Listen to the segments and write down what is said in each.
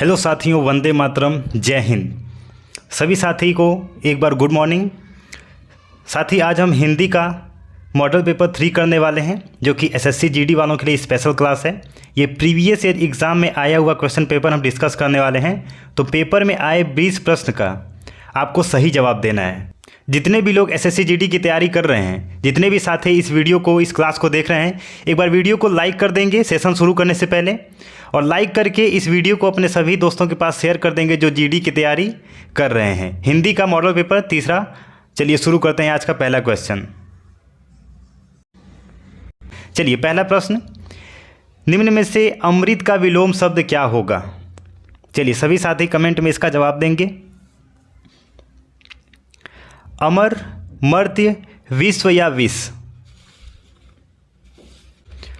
Hello साथियों, वंदे मातरम, जय हिंद। सभी साथी को एक बार गुड मॉर्निंग। साथी, आज हम हिंदी का मॉडल पेपर 3 करने वाले हैं, जो कि एसएससी जीडी वालों के लिए स्पेशल क्लास है। ये प्रीवियस ईयर एग्ज़ाम में आया हुआ क्वेश्चन पेपर हम डिस्कस करने वाले हैं। तो पेपर में आए 20 प्रश्न का आपको सही जवाब देना है। जितने भी लोग एसएससी जीडी की तैयारी कर रहे हैं, जितने भी साथी इस वीडियो को, इस क्लास को देख रहे हैं, एक बार वीडियो को लाइक कर देंगे सेशन शुरू करने से पहले, और लाइक करके इस वीडियो को अपने सभी दोस्तों के पास शेयर कर देंगे जो जीडी की तैयारी कर रहे हैं। हिंदी का मॉडल पेपर 3। चलिए शुरू करते हैं आज का पहला क्वेश्चन। चलिए पहला प्रश्न, निम्न में से अमृत का विलोम शब्द क्या होगा? चलिए सभी साथी कमेंट में इसका जवाब देंगे। अमर, मर्त्य, विश्व या विष?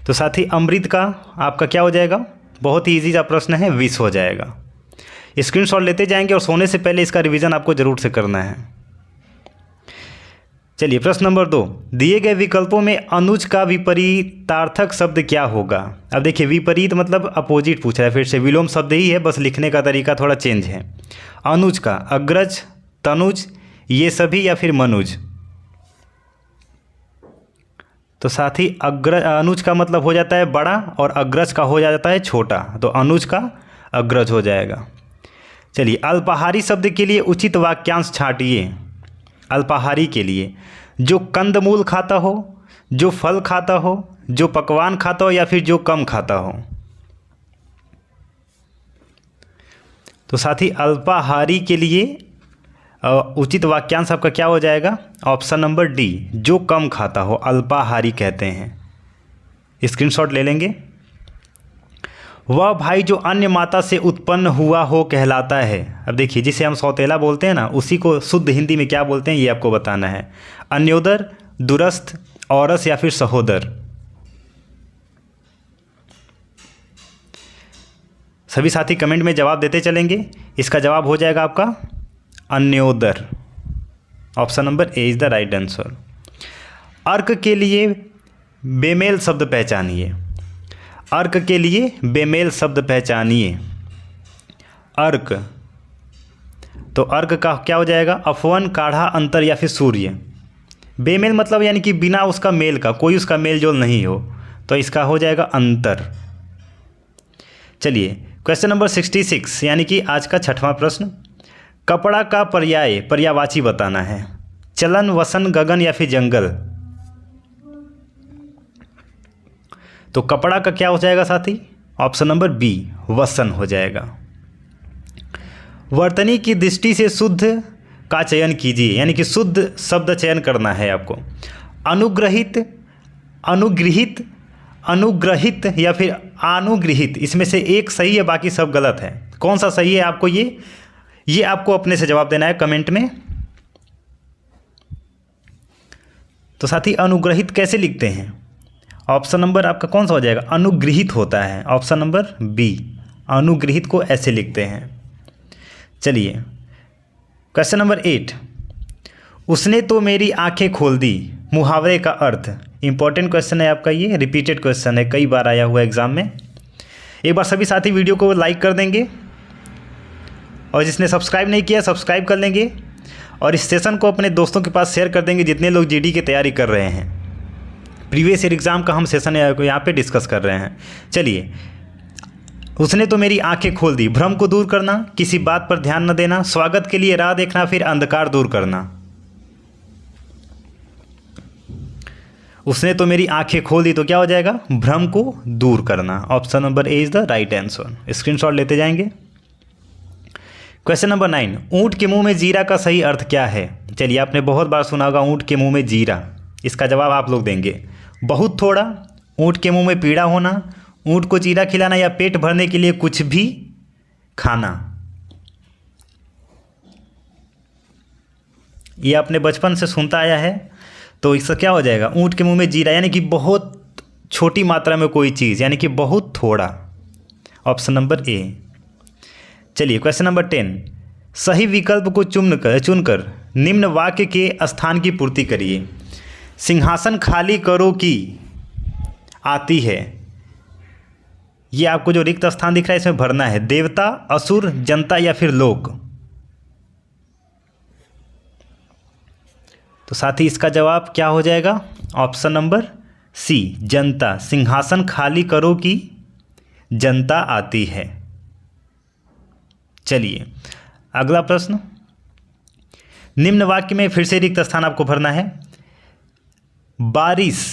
तो साथी अमृत का आपका क्या हो जाएगा? बहुत ही इजी सा प्रश्न है, विष हो जाएगा। स्क्रीनशॉट लेते जाएंगे और सोने से पहले इसका रिवीजन आपको जरूर से करना है। चलिए प्रश्न नंबर 2, दिए गए विकल्पों में अनुज का विपरीतार्थक शब्द क्या होगा? अब देखिए, विपरीत मतलब अपोजिट पूछ रहा है, फिर से विलोम शब्द ही है, बस लिखने का तरीका थोड़ा चेंज है। अनुज का अग्रज, तनुज, ये सभी या फिर मनुज? तो साथ ही अनुज का मतलब हो जाता है बड़ा और अग्रज का हो जाता है छोटा, तो अनुज का अग्रज हो जाएगा। चलिए अल्पाहारी शब्द के लिए उचित वाक्यांश छांटिए। अल्पाहारी के लिए जो कंदमूल खाता हो, जो फल खाता हो, जो पकवान खाता हो या फिर जो कम खाता हो? तो साथ ही अल्पाहारी के लिए उचित वाक्यांश आपका क्या हो जाएगा? ऑप्शन नंबर डी, जो कम खाता हो, अल्पाहारी कहते हैं। स्क्रीनशॉट ले लेंगे। वह भाई जो अन्य माता से उत्पन्न हुआ हो कहलाता है। अब देखिए, जिसे हम सौतेला बोलते हैं ना, उसी को शुद्ध हिंदी में क्या बोलते हैं ये आपको बताना है। अन्योदर, दूरस्थ, औरस या फिर सहोदर? सभी साथी कमेंट में जवाब देते चलेंगे। इसका जवाब हो जाएगा आपका any other. Option number A is the right answer. अर्क के लिए बेमेल शब्द पहचानिए। अर्क के लिए बेमेल शब्द पहचानिए। अर्क, तो अर्क का क्या हो जाएगा? अफवन, काढ़ा, अंतर या फिर सूर्य? बेमेल मतलब यानी कि बिना उसका मेल का, कोई उसका मेल जोल नहीं हो, तो इसका हो जाएगा अंतर। चलिए क्वेश्चन नंबर 66 यानी कि आज का 6वां प्रश्न, कपड़ा का पर्यायवाची बताना है। चलन, वसन, गगन या फिर जंगल? तो कपड़ा का क्या हो जाएगा साथी? ऑप्शन नंबर बी, वसन हो जाएगा। वर्तनी की दृष्टि से शुद्ध का चयन कीजिए, यानी कि शुद्ध शब्द चयन करना है आपको। अनुग्रहित, अनुगृहित, अनुग्रहित या फिर अनुगृहित? इसमें से एक सही है, बाकी सब गलत है। कौन सा सही है आपको ये आपको अपने से जवाब देना है कमेंट में। तो साथी अनुग्रहित कैसे लिखते हैं? ऑप्शन नंबर आपका कौन सा हो जाएगा? अनुगृहित होता है। ऑप्शन नंबर बी, अनुगृहित को ऐसे लिखते हैं। चलिए क्वेश्चन नंबर 8, उसने तो मेरी आंखें खोल दी, मुहावरे का अर्थ? इंपॉर्टेंट क्वेश्चन है आपका, ये रिपीटेड क्वेश्चन है, कई बार आया हुआ एग्जाम में। एक बार सभी साथी वीडियो को लाइक कर देंगे, और जिसने सब्सक्राइब नहीं किया सब्सक्राइब कर लेंगे, और इस सेशन को अपने दोस्तों के पास शेयर कर देंगे जितने लोग जीडी की तैयारी कर रहे हैं। प्रीवियस ईयर एग्ज़ाम का हम सेशन यहाँ पे डिस्कस कर रहे हैं। चलिए, उसने तो मेरी आंखें खोल दी, भ्रम को दूर करना, किसी बात पर ध्यान न देना, स्वागत के लिए राह देखना, फिर अंधकार दूर करना? उसने तो मेरी आंखें खोल दी, तो क्या हो जाएगा? भ्रम को दूर करना। Option number A is the right answer. Screenshot लेते जाएंगे। क्वेश्चन नंबर 9, ऊँट के मुंह में जीरा का सही अर्थ क्या है? चलिए आपने बहुत बार सुना होगा ऊँट के मुंह में जीरा। इसका जवाब आप लोग देंगे। बहुत थोड़ा, ऊँट के मुंह में पीड़ा होना, ऊँट को जीरा खिलाना, या पेट भरने के लिए कुछ भी खाना? ये आपने बचपन से सुनता आया है, तो इसका क्या हो जाएगा? ऊँट के मुंह में जीरा यानी कि बहुत छोटी मात्रा में कोई चीज़, यानी कि बहुत थोड़ा। ऑप्शन नंबर ए। चलिए क्वेश्चन नंबर 10, सही विकल्प को चुनकर निम्न वाक्य के स्थान की पूर्ति करिए। सिंहासन खाली करो की आती है, ये आपको जो रिक्त स्थान दिख रहा है इसमें भरना है, देवता, असुर, जनता या फिर लोक। तो साथ ही इसका जवाब क्या हो जाएगा? ऑप्शन नंबर सी, जनता। सिंहासन खाली करो कि जनता आती है। चलिए अगला प्रश्न, निम्न वाक्य में फिर से रिक्त स्थान आपको भरना है। बारिश,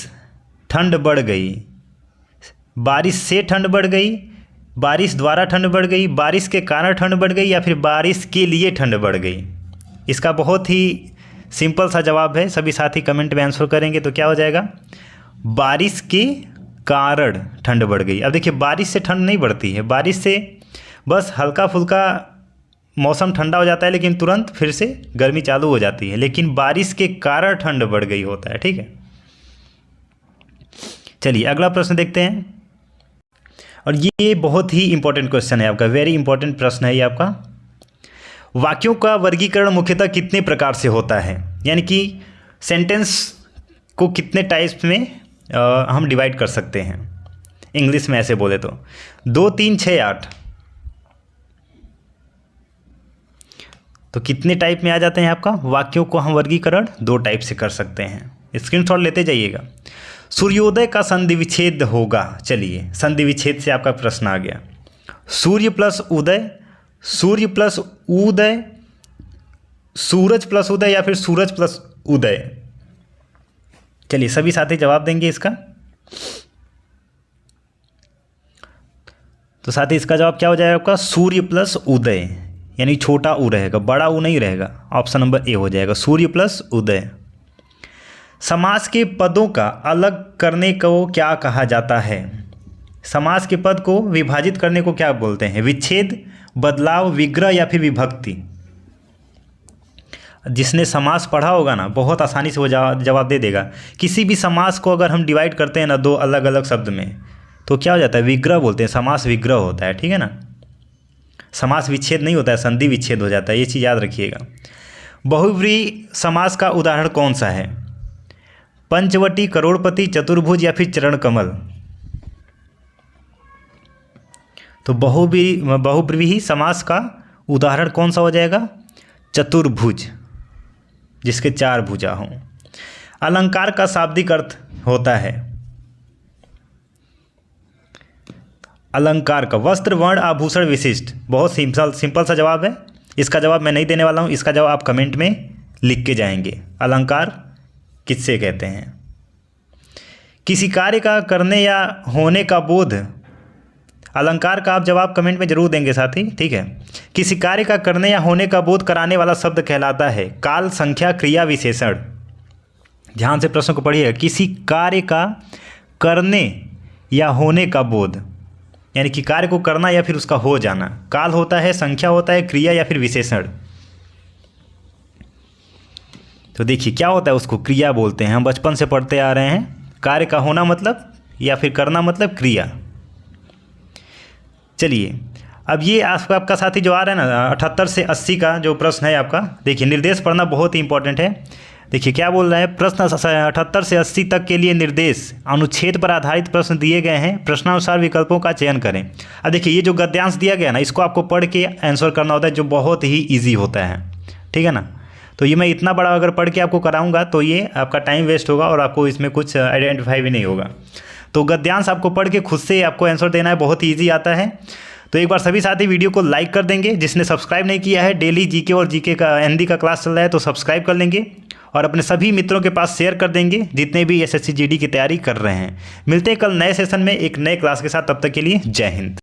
ठंड बढ़ गई, बारिश से ठंड बढ़ गई, बारिश द्वारा ठंड बढ़ गई, बारिश के कारण ठंड बढ़ गई या फिर बारिश के लिए ठंड बढ़ गई। इसका बहुत ही सिंपल सा जवाब है, सभी साथी कमेंट में आंसर करेंगे तो क्या हो जाएगा? बारिश के कारण ठंड बढ़ गई। अब देखिए बारिश से ठंड नहीं बढ़ती है, बारिश से बस हल्का फुल्का मौसम ठंडा हो जाता है लेकिन तुरंत फिर से गर्मी चालू हो जाती है, लेकिन बारिश के कारण ठंड बढ़ गई होता है। ठीक है, चलिए अगला प्रश्न देखते हैं। और ये बहुत ही इंपॉर्टेंट क्वेश्चन है आपका, वेरी इंपॉर्टेंट प्रश्न है ये आपका। वाक्यों का वर्गीकरण मुख्यतः कितने प्रकार से होता है, यानी कि सेंटेंस को कितने टाइप्स में हम डिवाइड कर सकते हैं। इंग्लिश में ऐसे बोले तो 2, 3, 6, 8। तो कितने टाइप में आ जाते हैं आपका वाक्यों को हम वर्गीकरण? 2 टाइप से कर सकते हैं, स्क्रीनशॉट लेते जाइएगा। सूर्योदय का संधि विच्छेद होगा। चलिए संधि विच्छेद से आपका प्रश्न आ गया। सूर्य प्लस उदय, सूर्य प्लस उदय, सूरज प्लस उदय या फिर सूरज प्लस उदय। चलिए सभी साथी जवाब देंगे इसका। तो साथी इसका जवाब क्या हो जाएगा आपका? सूर्य प्लस उदय, यानी छोटा ऊ रहेगा, बड़ा ऊ नहीं रहेगा। ऑप्शन नंबर ए हो जाएगा, सूर्य प्लस उदय। समास के पदों का अलग करने को क्या कहा जाता है? समास के पद को विभाजित करने को क्या बोलते हैं? विच्छेद, बदलाव, विग्रह या फिर विभक्ति। जिसने समास पढ़ा होगा ना बहुत आसानी से वो जवाब दे देगा। किसी भी समास को अगर हम डिवाइड करते हैं ना 2 अलग अलग शब्द में तो क्या हो जाता है? विग्रह बोलते हैं, समास विग्रह होता है। ठीक है ना, समास विच्छेद नहीं होता है, संधि विच्छेद हो जाता है, ये चीज़ याद रखिएगा। बहुव्रीहि समास का उदाहरण कौन सा है? पंचवटी, करोड़पति, चतुर्भुज या फिर चरण कमल। तो बहुव्रीहि समास का उदाहरण कौन सा हो जाएगा? चतुर्भुज, जिसके 4 भुजा हों। अलंकार का शाब्दिक अर्थ होता है, अलंकार का वस्त्र, वर्ण, आभूषण, विशिष्ट। बहुत सिंपल सा जवाब है, इसका जवाब मैं नहीं देने वाला हूँ, इसका जवाब आप कमेंट में लिख के जाएंगे। अलंकार किससे कहते हैं? किसी कार्य का करने या होने का बोध, अलंकार का आप जवाब कमेंट में जरूर देंगे साथी। ठीक है, किसी कार्य का करने या होने का बोध कराने वाला शब्द कहलाता है काल, संख्या, क्रिया, विशेषण। ध्यान से प्रश्न को पढ़िएगा। किसी कार्य का करने या होने का बोध, यानी कि कार्य को करना या फिर उसका हो जाना। काल होता है, संख्या होता है, क्रिया या फिर विशेषण। तो देखिए क्या होता है, उसको क्रिया बोलते हैं। हम बचपन से पढ़ते आ रहे हैं। कार्य का होना मतलब या फिर करना मतलब क्रिया। चलिए अब ये आपका साथी जो आ रहा है ना 78 से 80 का जो प्रश्न है आपका, देखिए निर्देश पढ़ना बहुत ही इंपॉर्टेंट है। देखिए क्या बोल रहा है, प्रश्न 78 से 80 तक के लिए निर्देश अनुच्छेद पर आधारित प्रश्न दिए गए हैं, प्रश्नानुसार विकल्पों का चयन करें। अब देखिए ये जो गद्यांश दिया गया ना, इसको आपको पढ़ के आंसर करना होता है, जो बहुत ही ईजी होता है। ठीक है ना, तो ये मैं इतना बड़ा अगर पढ़ के आपको कराऊंगा तो ये आपका टाइम वेस्ट होगा और आपको इसमें कुछ आइडेंटिफाई भी नहीं होगा। तो गद्यांश आपको पढ़ के खुद से आपको आंसर देना है, बहुत ही ईजी आता है। तो एक बार सभी साथी वीडियो को लाइक कर देंगे। जिसने सब्सक्राइब नहीं किया है, डेली जीके और जीके का हिंदी का क्लास चल रहा है तो सब्सक्राइब कर लेंगे और अपने सभी मित्रों के पास शेयर कर देंगे जितने भी SSC GD की तैयारी कर रहे हैं। मिलते हैं कल नए सेशन में एक नए क्लास के साथ, तब तक के लिए जय हिंद।